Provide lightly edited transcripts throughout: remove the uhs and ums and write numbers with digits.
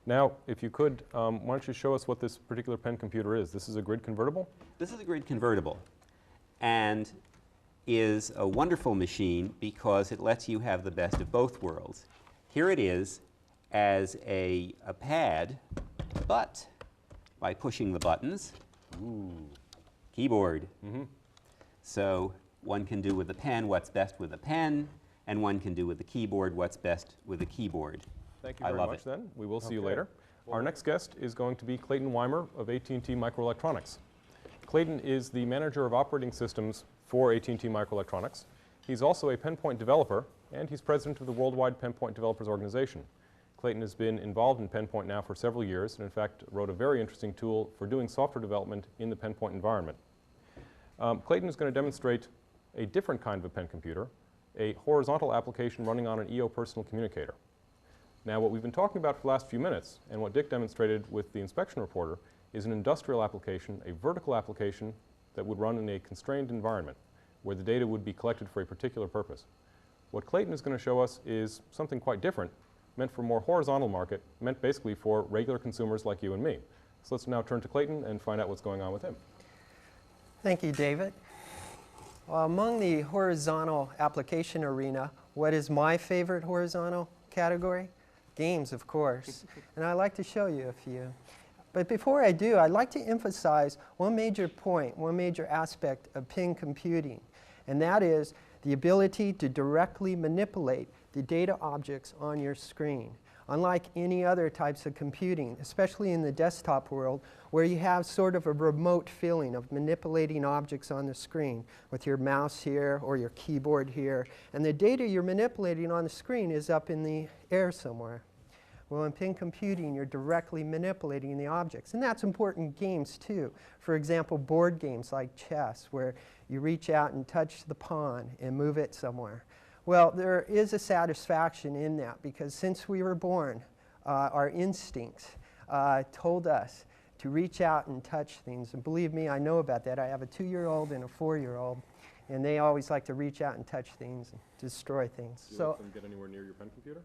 Now, if you could, why don't you show us what this particular pen computer is? This is a grid convertible? This is a grid convertible and is a wonderful machine because it lets you have the best of both worlds. Here it is as a pad, but by pushing the buttons, keyboard. So one can do with the pen what's best with a pen, and one can do with the keyboard what's best with a keyboard. Thank you very much then. We will see you later. Our next guest is going to be Clayton Weimer of AT&T Microelectronics. Clayton is the manager of operating systems for AT&T Microelectronics. He's also a PenPoint developer, and he's president of the Worldwide PenPoint Developers Organization. Clayton has been involved in PenPoint now for several years, and in fact wrote a very interesting tool for doing software development in the PenPoint environment. Clayton is going to demonstrate a different kind of a pen computer, a horizontal application running on an EO Personal Communicator. Now, what we've been talking about for the last few minutes, and what Dick demonstrated with the inspection reporter, is an industrial application, a vertical application that would run in a constrained environment, where the data would be collected for a particular purpose. What Clayton is going to show us is something quite different, meant for a more horizontal market, meant basically for regular consumers like you and me. So let's now turn to Clayton and find out what's going on with him. Thank you, David. Well, among the horizontal application arena, what is my favorite horizontal category? Games, of course. And I'd like to show you a few. But before I do, I'd like to emphasize one major point, one major aspect of pen computing, and that is the ability to directly manipulate the data objects on your screen. Unlike any other types of computing, especially in the desktop world, where you have sort of a remote feeling of manipulating objects on the screen with your mouse here or your keyboard here, and the data you're manipulating on the screen is up in the air somewhere. Well, in pen computing, you're directly manipulating the objects, and that's important in games too. For example, board games like chess, where you reach out and touch the pawn and move it somewhere. Well, there is a satisfaction in that, because since we were born, our instincts told us to reach out and touch things. And believe me, I know about that. I have a 2-year-old and a 4-year-old, and they always like to reach out and touch things and destroy things. Do you let them get anywhere near your pen computer?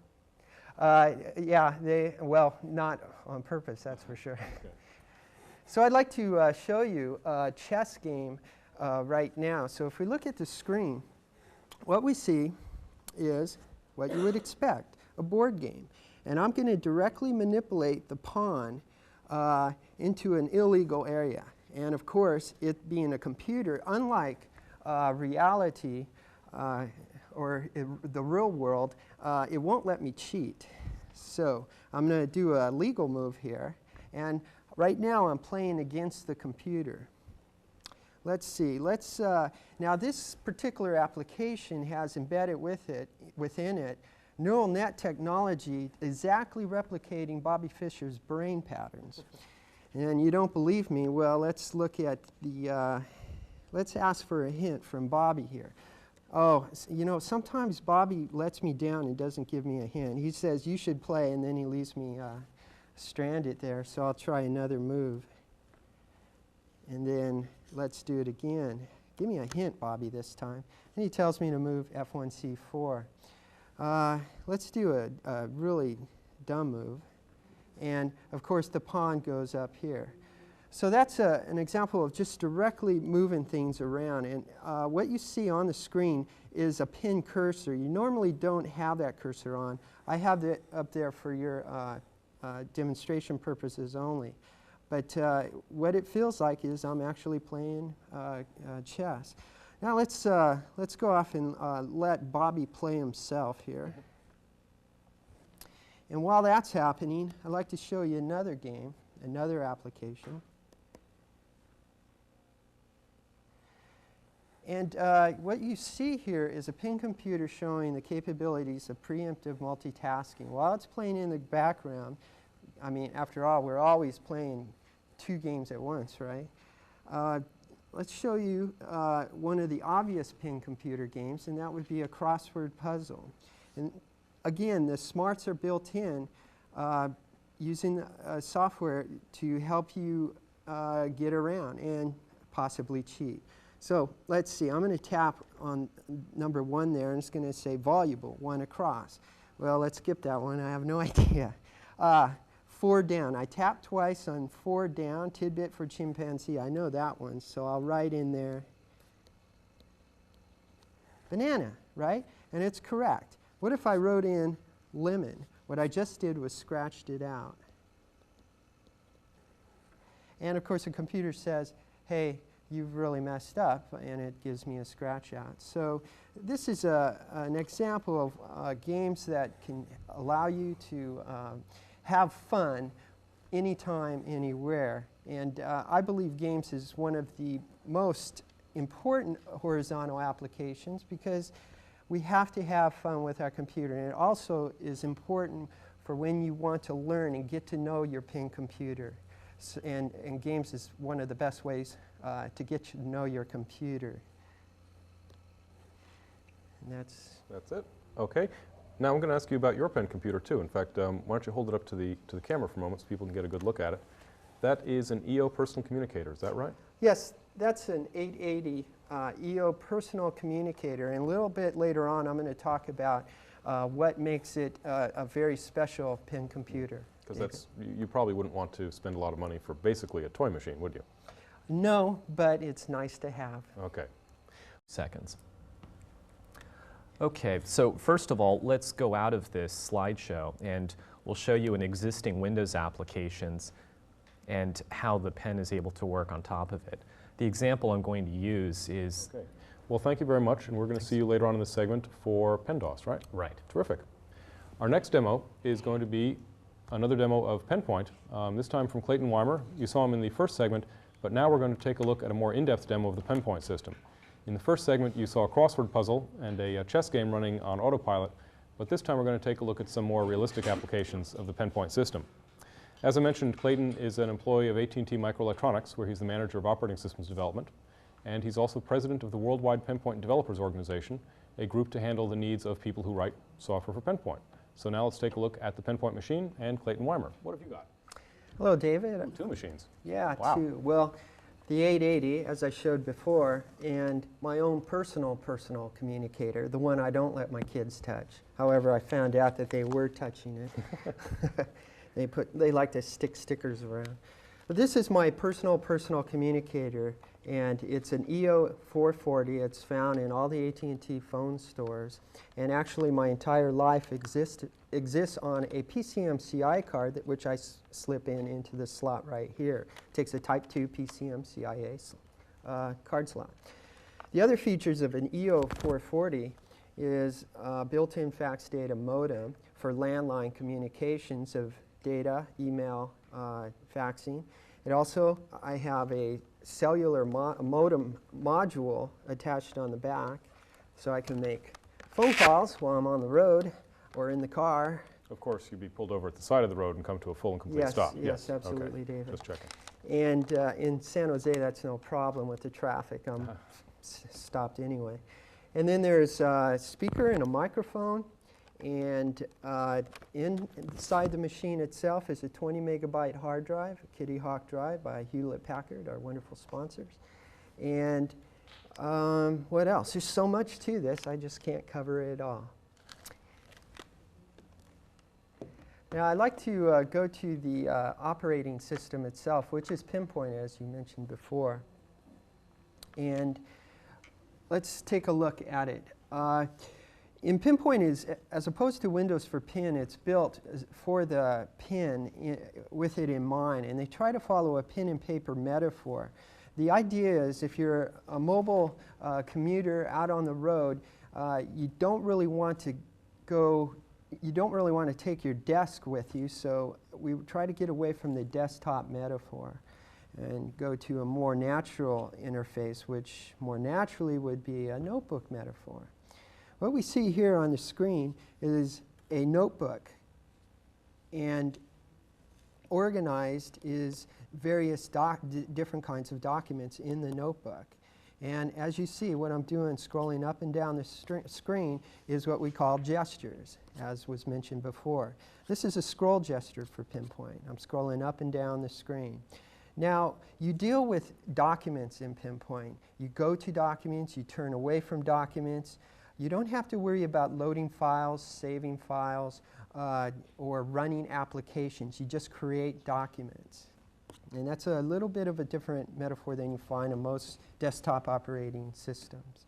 Yeah, well, not on purpose, that's for sure. Okay. So I'd like to show you a chess game right now. So if we look at the screen, what we see is what you would expect, a board game. And I'm going to directly manipulate the pawn into an illegal area. And of course, it being a computer, unlike reality or the real world, it won't let me cheat. So I'm going to do a legal move here. And right now, I'm playing against the computer. Let's see. Now this particular application has embedded within it neural net technology exactly replicating Bobby Fischer's brain patterns. And you don't believe me? Well, let's look at the, let's ask for a hint from Bobby here. Oh, you know, sometimes Bobby lets me down and doesn't give me a hint. He says, you should play, and then he leaves me stranded there. So I'll try another move. And then let's do it again. Give me a hint, Bobby, this time. And he tells me to move F1, C4. Let's do a really dumb move. And of course, the pawn goes up here. So that's an example of just directly moving things around. And what you see on the screen is a pen cursor. You normally don't have that cursor on. I have it up there for your demonstration purposes only. But what it feels like is I'm actually playing chess. Now let's go off and let Bobby play himself here. And while that's happening, I'd like to show you another game, another application. And what you see here is a pen computer showing the capabilities of preemptive multitasking. While it's playing in the background, I mean, after all, we're always playing 2 games at once, right? Let's show you one of the obvious pen computer games, and that would be a crossword puzzle. And again, the smarts are built in using software to help you get around and possibly cheat. So let's see. I'm going to tap on number 1 there, and it's going to say voluble, 1 across. Well, let's skip that one. I have no idea. 4 down. I tap twice on 4 down, tidbit for chimpanzee. I know that one, so I'll write in there banana, right? And it's correct. What if I wrote in lemon? What I just did was scratched it out. And of course the computer says, hey, you've really messed up, and it gives me a scratch out. So this is an example of games that can allow you to have fun anytime, anywhere. And I believe games is one of the most important horizontal applications because we have to have fun with our computer. And it also is important for when you want to learn and get to know your pen computer. So, and games is one of the best ways to get you to know your computer. And That's it. Okay. Now I'm going to ask you about your pen computer too. In fact, why don't you hold it up to the camera for a moment so people can get a good look at it. That is an EO Personal Communicator, is that right? Yes, that's an 880 EO Personal Communicator. And a little bit later on, I'm going to talk about what makes it a very special pen computer. Because that's, you probably wouldn't want to spend a lot of money for basically a toy machine, would you? No, but it's nice to have. Okay. Seconds. Okay, so first of all, let's go out of this slideshow and we'll show you an existing Windows applications and how the pen is able to work on top of it. The example I'm going to use is... Okay. Well, thank you very much, and we're going to see you later on in this segment for PenDOS, right? Right. Terrific. Our next demo is going to be another demo of PenPoint, this time from Clayton Weimer. You saw him in the first segment, but now we're going to take a look at a more in-depth demo of the PenPoint system. In the first segment, you saw a crossword puzzle and a chess game running on autopilot, but this time we're going to take a look at some more realistic applications of the PenPoint system. As I mentioned, Clayton is an employee of AT&T Microelectronics, where he's the manager of operating systems development, and he's also president of the Worldwide PenPoint Developers Organization, a group to handle the needs of people who write software for PenPoint. So now let's take a look at the PenPoint machine and Clayton Weimer. What have you got? Hello, David. Ooh, 2 machines. Yeah, Wow. 2. Well, the 880, as I showed before, and my own personal communicator, the one I don't let my kids touch. However, I found out that they were touching it. They like to stick stickers around. But this is my personal communicator, and it's an EO 440. It's found in all the AT&T phone stores. And actually, my entire life exists on a PCMCI card, which I slip into the slot right here. It takes a Type 2 PCMCIA card slot. The other features of an EO 440 is built-in fax data modem for landline communications of data, email, faxing. It also, I have a cellular modem module attached on the back, so I can make phone calls while I'm on the road or in the car. Of course, you'd be pulled over at the side of the road and come to a full and complete stop. Yes, absolutely, okay. David. Just checking. And in San Jose, that's no problem with the traffic. I'm stopped anyway. And then there's a speaker and a microphone. And inside the machine itself is a 20 megabyte hard drive, a Kitty Hawk drive by Hewlett-Packard, our wonderful sponsors. And what else? There's so much to this, I just can't cover it all. Now I'd like to go to the operating system itself, which is PenPoint, as you mentioned before. And let's take a look at it. In PenPoint, as opposed to Windows for Pen, it's built for the pen with it in mind, and they try to follow a pen and paper metaphor. The idea is if you're a mobile commuter out on the road, you don't really want to take your desk with you, so we try to get away from the desktop metaphor and go to a more natural interface, which more naturally would be a notebook metaphor. What we see here on the screen is a notebook, and organized is various different kinds of documents in the notebook. And as you see, what I'm doing, scrolling up and down the screen, is what we call gestures, as was mentioned before. This is a scroll gesture for PenPoint. I'm scrolling up and down the screen. Now, you deal with documents in PenPoint. You go to documents, you turn away from documents. You don't have to worry about loading files, saving files, or running applications. You just create documents. And that's a little bit of a different metaphor than you find in most desktop operating systems.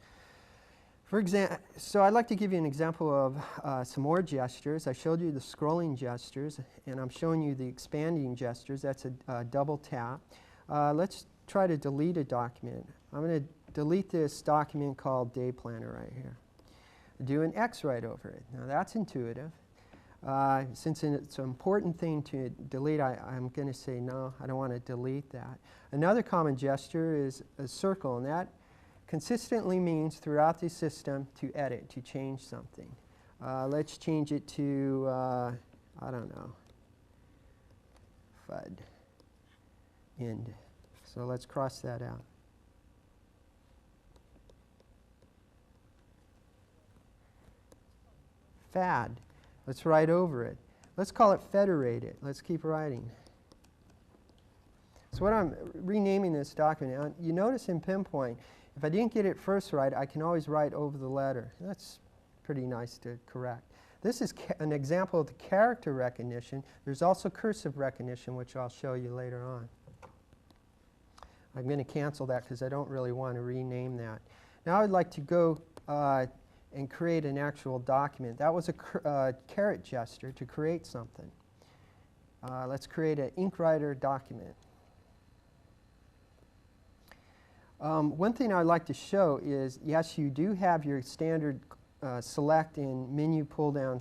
For example, so I'd like to give you an example of some more gestures. I showed you the scrolling gestures, and I'm showing you the expanding gestures. That's a double tap. Let's try to delete a document. I'm going to delete this document called Day Planner right here. Do an X right over it. Now that's intuitive. Since it's an important thing to delete, I'm going to say no, I don't want to delete that. Another common gesture is a circle, and that consistently means throughout the system to edit, to change something. Let's change it to, I don't know, FUD, end. So let's cross that out. Fad. Let's write over it. Let's call it federated. Let's keep writing. So what I'm renaming this document, you notice in PenPoint, if I didn't get it first right, I can always write over the letter. That's pretty nice to correct. This is an example of the character recognition. There's also cursive recognition, which I'll show you later on. I'm going to cancel that because I don't really want to rename that. Now I'd like to go and create an actual document. That was a caret gesture to create something. Let's create an InkWriter document. One thing I'd like to show is, yes, you do have your standard select and menu pull-down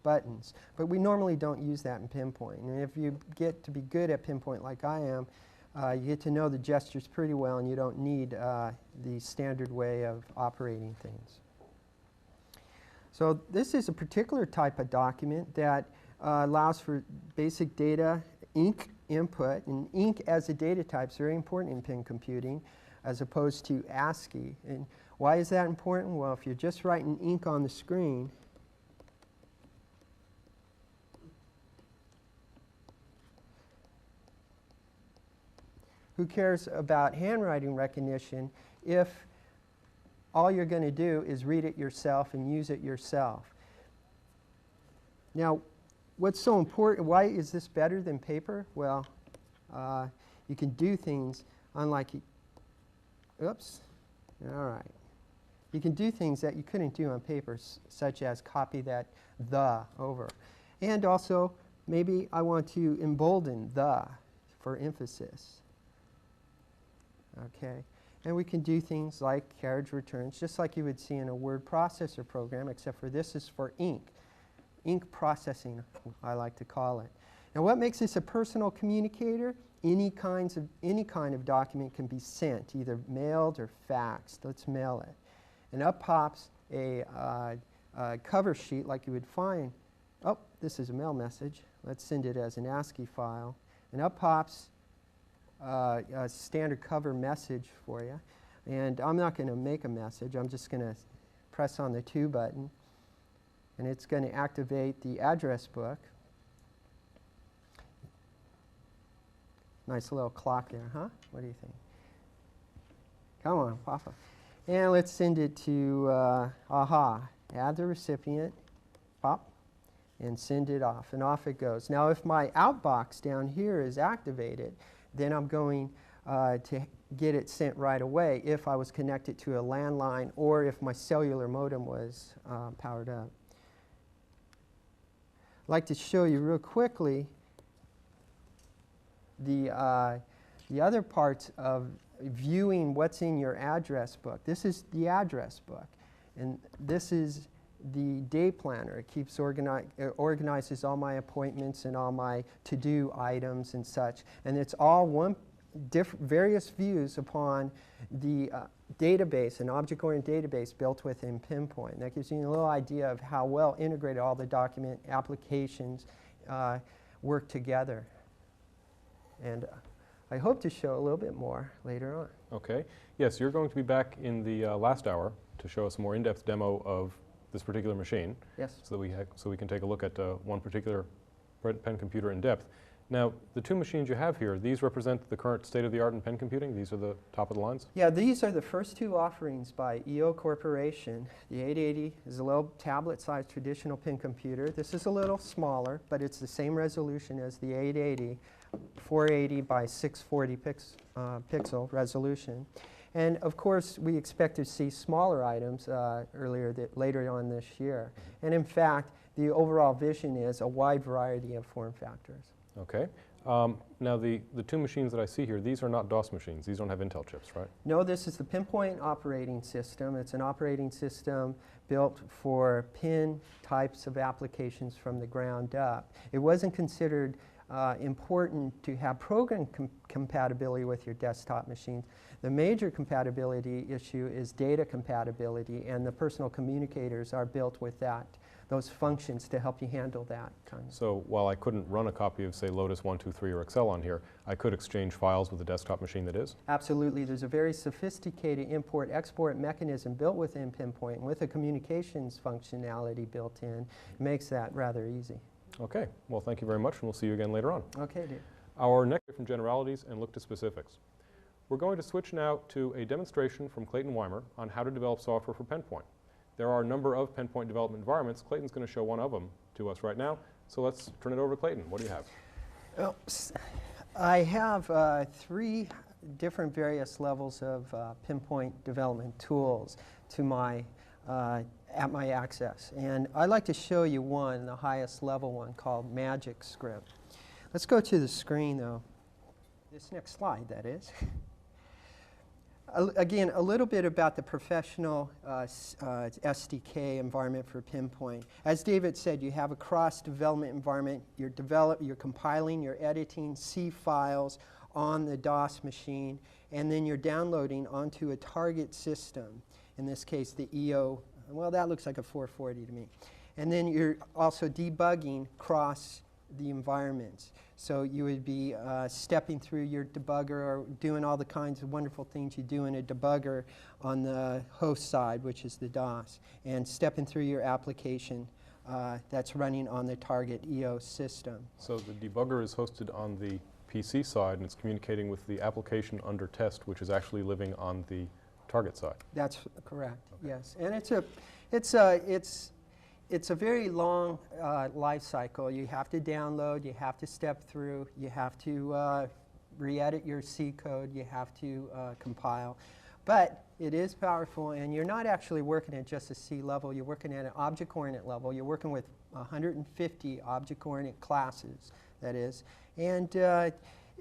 buttons, but we normally don't use that in PenPoint. And if you get to be good at PenPoint like I am, you get to know the gestures pretty well, and you don't need the standard way of operating things. So this is a particular type of document that allows for basic data, ink input, and ink as a data type is very important in pen computing as opposed to ASCII. And why is that important? Well, if you're just writing ink on the screen, who cares about handwriting recognition if all you're going to do is read it yourself and use it yourself? Now, what's so important, why is this better than paper? Well, you can do things unlike, oops, all right. You can do things that you couldn't do on paper, such as copy that the over. And also, maybe I want to embolden the for emphasis. Okay. And we can do things like carriage returns, just like you would see in a word processor program, except for this is for ink. Ink processing, I like to call it. Now what makes this a personal communicator? Any kind of document can be sent, either mailed or faxed. Let's mail it. And up pops a cover sheet like you would find. Oh, this is a mail message. Let's send it as an ASCII file. And up pops a standard cover message for you. And I'm not going to make a message. I'm just going to press on the to button. And it's going to activate the address book. Nice little clock there, huh? What do you think? Come on, Papa. And let's send it to AHA. Add the recipient, pop, and send it off. And off it goes. Now, if my outbox down here is activated, then I'm going to get it sent right away if I was connected to a landline or if my cellular modem was powered up. I'd like to show you real quickly the other parts of viewing what's in your address book. This is the address book, and this is the day planner. It keeps organizes all my appointments and all my to-do items and such, and it's all various views upon the database, an object-oriented database built within PenPoint. And that gives you a little idea of how well integrated all the document applications work together. And I hope to show a little bit more later on. Okay. Yes, you're going to be back in the last hour to show us a more in-depth demo of this particular machine. Yes. So that we can take a look at one particular pen computer in depth. Now, the two machines you have here, these represent the current state-of-the-art in pen computing? These are the top of the lines? Yeah, these are the first two offerings by EO Corporation. The 880 is a little tablet-sized traditional pen computer. This is a little smaller, but it's the same resolution as the 880, 480 by 640 pixel resolution. And of course, we expect to see smaller items later on this year. And in fact, the overall vision is a wide variety of form factors. Okay. Now, the two machines that I see here, these are not DOS machines. These don't have Intel chips, right? No, this is the PenPoint operating system. It's an operating system built for pen types of applications from the ground up. It wasn't considered important to have program compatibility with your desktop machines. The major compatibility issue is data compatibility, and the personal communicators are built with those functions to help you handle that kind of. So while I couldn't run a copy of, say, Lotus 123 or Excel on here, I could exchange files with a desktop machine that is? Absolutely. There's a very sophisticated import-export mechanism built within PenPoint with a communications functionality built in. It makes that rather easy. Okay. Well, thank you very much, and we'll see you again later on. Okay, Dave. Our next from generalities and look to specifics. We're going to switch now to a demonstration from Clayton Weimer on how to develop software for PenPoint. There are a number of PenPoint development environments. Clayton's going to show one of them to us right now. So let's turn it over to Clayton. What do you have? Well, I have 3 different various levels of PenPoint development tools to at my access. And I'd like to show you one, the highest level one, called Magic Script. Let's go to the screen, though. This next slide, that is. Again, a little bit about the professional SDK environment for PenPoint. As David said, you have a cross-development environment. You're compiling, you're editing C files on the DOS machine, and then you're downloading onto a target system. In this case, the EO. Well, that looks like a 440 to me. And then you're also debugging across the environments. So you would be stepping through your debugger or doing all the kinds of wonderful things you do in a debugger on the host side, which is the DOS, and stepping through your application that's running on the target EO system. So the debugger is hosted on the PC side, and it's communicating with the application under test, which is actually living on the target side. That's correct. Okay. Yes, and it's a very long life cycle. You have to download, you have to step through, you have to re-edit your C code, you have to compile. But it is powerful, and you're not actually working at just a C level. You're working at an object-oriented level. You're working with 150 object-oriented classes, that is. And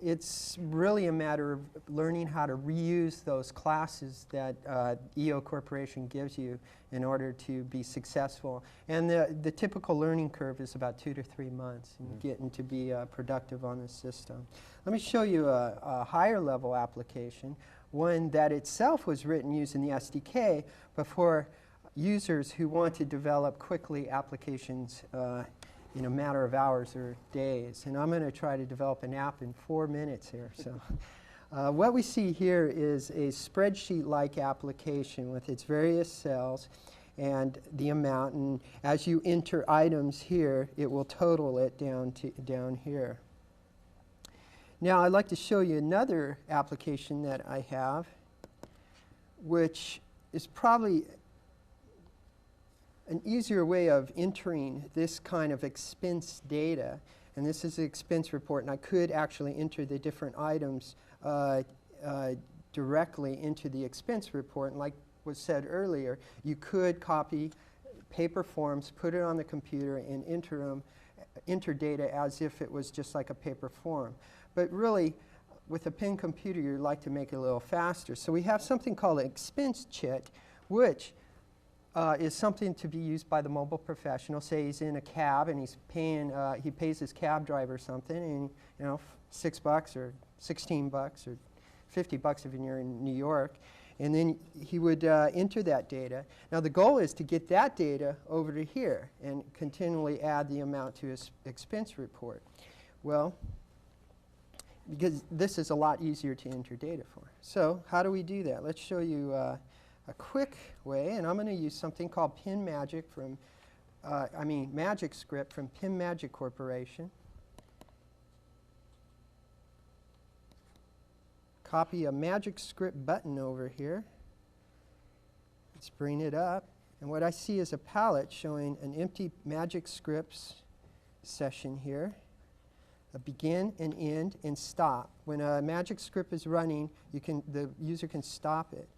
it's really a matter of learning how to reuse those classes that EO Corporation gives you in order to be successful. And the typical learning curve is about 2 to 3 months in getting to be productive on the system. Let me show you a higher level application, one that itself was written using the SDK, but for users who want to develop quickly applications in a matter of hours or days. And I'm going to try to develop an app in 4 minutes here. So what we see here is a spreadsheet-like application with its various cells and the amount. And as you enter items here, it will total it down here. Now I'd like to show you another application that I have, which is probably an easier way of entering this kind of expense data. And this is the expense report, and I could actually enter the different items directly into the expense report. And like was said earlier, you could copy paper forms, put it on the computer, and enter data as if it was just like a paper form. But really, with a pen computer, you'd like to make it a little faster. So we have something called an expense chit, which is something to be used by the mobile professional. Say he's in a cab and he's paying, he pays his cab driver something, and $6 or $16 or $50 if you're in New York, and then he would enter that data. Now the goal is to get that data over to here and continually add the amount to his expense report. Well, because this is a lot easier to enter data for. So how do we do that? Let's show you a quick way, and I'm going to use something called Magic Script from PenMagic Corporation. copy a magic script button over here. Let's bring it up. And what I see is a palette showing an empty magic scripts session here. A begin and end and stop. When a magic script is running, the user can stop it.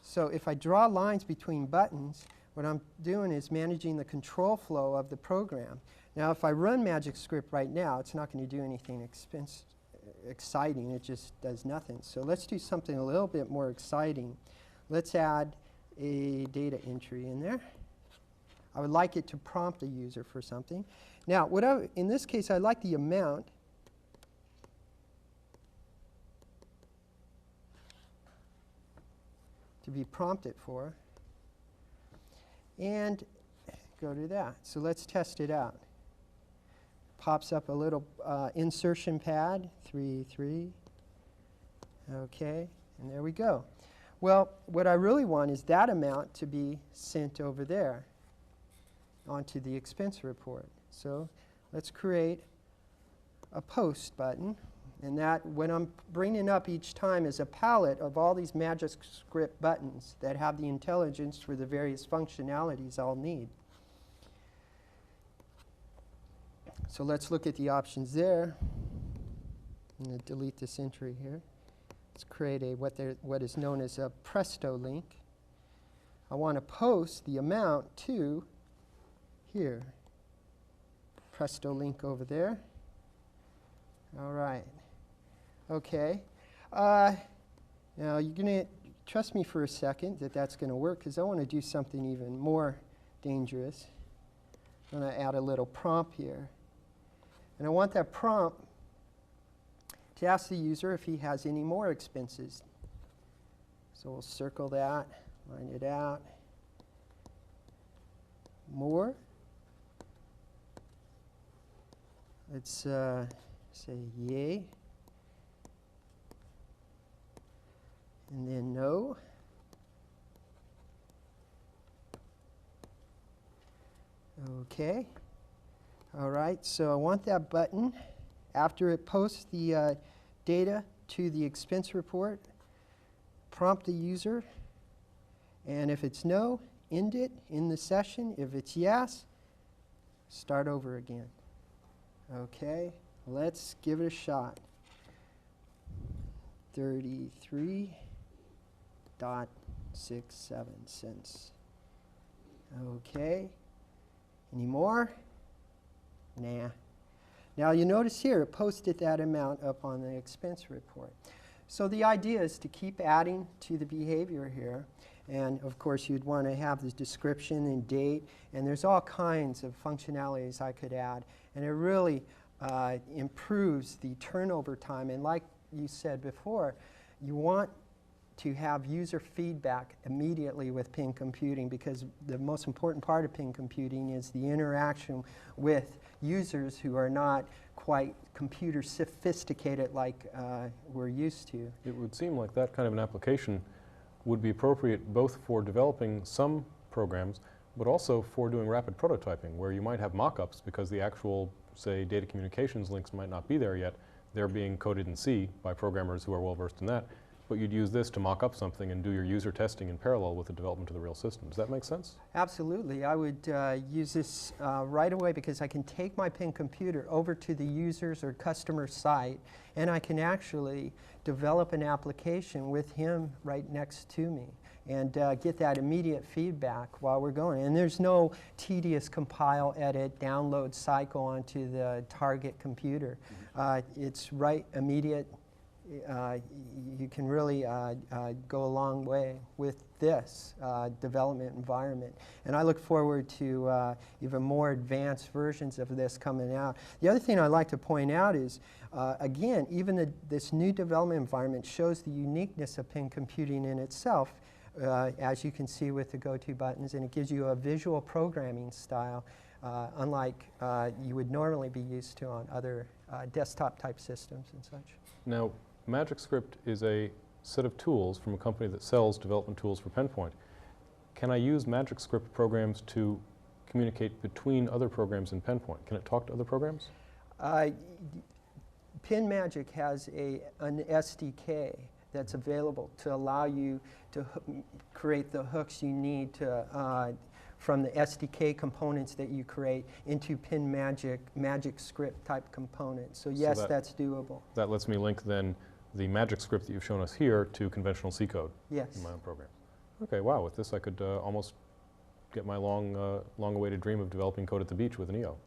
So if I draw lines between buttons, what I'm doing is managing the control flow of the program. Now if I run magic script right now, it's not going to do anything exciting. It just does nothing. So let's do something a little bit more exciting. Let's add a data entry in there. I would like it to prompt the user for something. Now, in this case, I like the amount to be prompted for. And go to that. So let's test it out. Pops up a little insertion pad, 3, 3. OK, and there we go. Well, what I really want is that amount to be sent over there onto the expense report. So let's create a post button. And that, when I'm bringing up each time, is a palette of all these magic script buttons that have the intelligence for the various functionalities I'll need. So let's look at the options there. I'm going to delete this entry here. Let's create what is known as a Presto link. I want to post the amount to here. Presto link over there. All right. OK. Now you're going to trust me for a second that that's going to work, because I want to do something even more dangerous. I'm going to add a little prompt here. And I want that prompt to ask the user if he has any more expenses. So we'll circle that, line it out. More. Let's say yay. And then no. OK. All right, so I want that button, after it posts the data to the expense report, prompt the user. And if it's no, end it in the session. If it's yes, start over again. OK, let's give it a shot. 33.67 cents. OK. Any more? Nah. Now you notice here it posted that amount up on the expense report. So the idea is to keep adding to the behavior here. And of course you'd want to have the description and date. And there's all kinds of functionalities I could add. And it really improves the turnover time. And like you said before, you want to have user feedback immediately with PIN computing, because the most important part of PIN computing is the interaction with users who are not quite computer sophisticated like we're used to. It would seem like that kind of an application would be appropriate both for developing some programs, but also for doing rapid prototyping, where you might have mock-ups because the actual, say, data communications links might not be there yet. They're being coded in C by programmers who are well-versed in that. But you'd use this to mock up something and do your user testing in parallel with the development of the real system. Does that make sense? Absolutely. I would use this right away, because I can take my PIN computer over to the user's or customer site, and I can actually develop an application with him right next to me and get that immediate feedback while we're going. And there's no tedious compile, edit, download cycle onto the target computer. It's right immediate. You can really go a long way with this development environment. And I look forward to even more advanced versions of this coming out. The other thing I'd like to point out is, again, even this new development environment shows the uniqueness of PIN computing in itself, as you can see with the go-to buttons, and it gives you a visual programming style, unlike you would normally be used to on other desktop-type systems and such. Now, MagicScript is a set of tools from a company that sells development tools for PenPoint. Can I use MagicScript programs to communicate between other programs in PenPoint? Can it talk to other programs? PinMagic has an SDK that's available to allow you to create the hooks you need to, from the SDK components that you create into magic script type components. So yes, that- that's doable. That lets me link then the magic script that you've shown us here to conventional C code Yes. in my own program. Okay, wow, with this I could almost get my long-awaited dream of developing code at the beach with an EO.